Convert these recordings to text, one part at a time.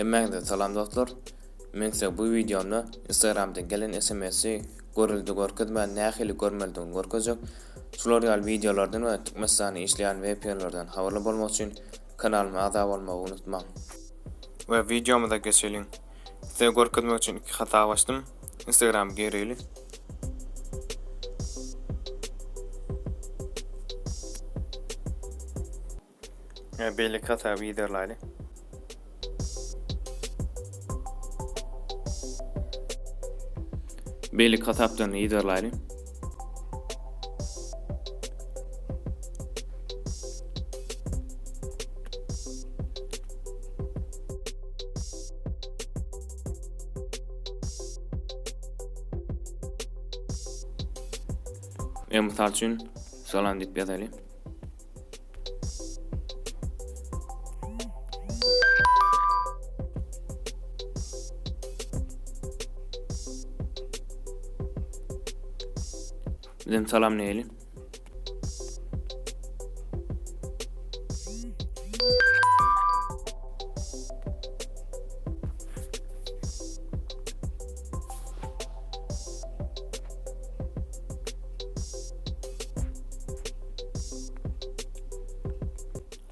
Hemmeňize salam dostlar. Men size bu videomda Instagram'da gelen SMS'i görüldi görkezmän nähili görmeldigini görkezek. Şular ýaly videolardan we tükmesany işleýän VPN'lerden habarly bolmak üçin kanalyma a'za bolmagy unutmaň. Ve videomuza geçelim. Size görkezmek üçin iki hata başladım. Instagram gerili. Belli hata videoları. Belli katapdan liderleri. Misal üçün solan dip ýazaly. Bizim salam neyli?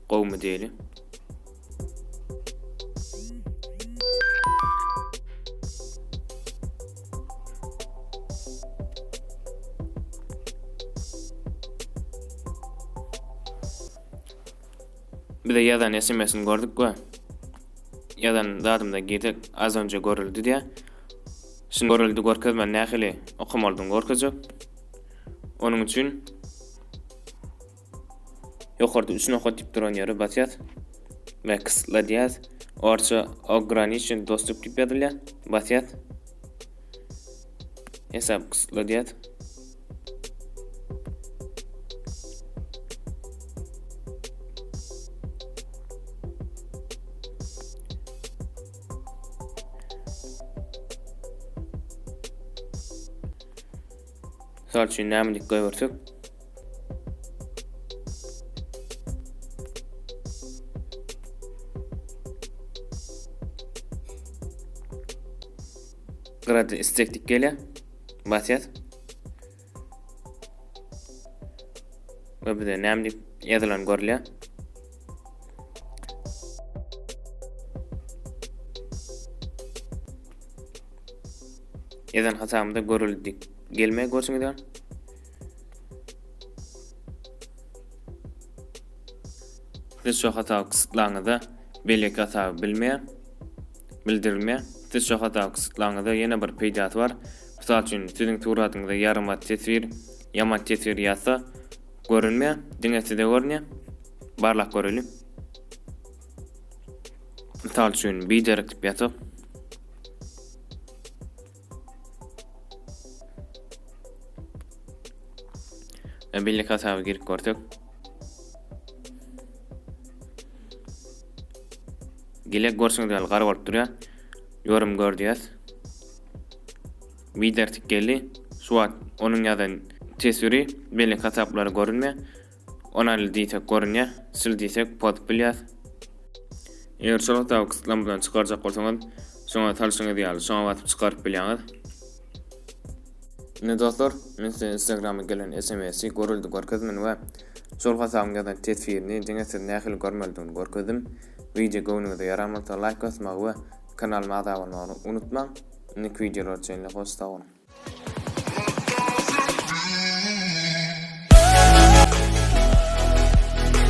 Qowmy diýeli. Bir de yadan SMS'ini gördük we yadan dadymda getek az önce görüldü diye. Şimdi görüldü görkezmän nähili okumaldyň görkezek. Onun üçün ýokarda üçin okat dip duran ýere basýat we kysla diýär. Orça ограничен доступ dip ýazylýar. Basýat. Hesap kysla diýär. Sal üçün nämelik goýursak. Grad isteklik gelýär. Basýat. We bir de nämelik ýazylan görülýär. Ýazan hatamda görüldi. Gelmeye görüşmeden. Siz şu hata kısıtlaňyzda belli hata bildirilmeýär. Siz şu hata kısıtlaňyzda ýene bir peýdat bar. Misal üçin siziň turatyňyzda ýarym tesvir, ýaman tesvir ýatsa görünmeýär. Diňeside görünýär. Barlak görülim. Misal üçin biderek dip ýatyp belli hatawy girip gördük. Gelek görseňiz garap bolup durýar. Yorum gördüýäs. Bider tikeli, şuat onuň ýadan tesiri belli hataplar görünme. Onaly diýsek görünýär, sil diýsek pot bilýär. Eger şol hatawy kyslanmadan çykarjak bolsaňyz, şoňa talşyňyz ýaly, şoňa batyp çykaryp bilýäňiz. Ne dostlar, men size Instagram'a gelen SMS'i görüldü görkezmen we şol hasamgadan tesvirini diňe nähili görmeldigini görkezdim. Video göwnüňizde ýaramlsa like basmagy we kanalyma a'za bolmagy unutmaň. Indi videolar üçin hoşça bolun.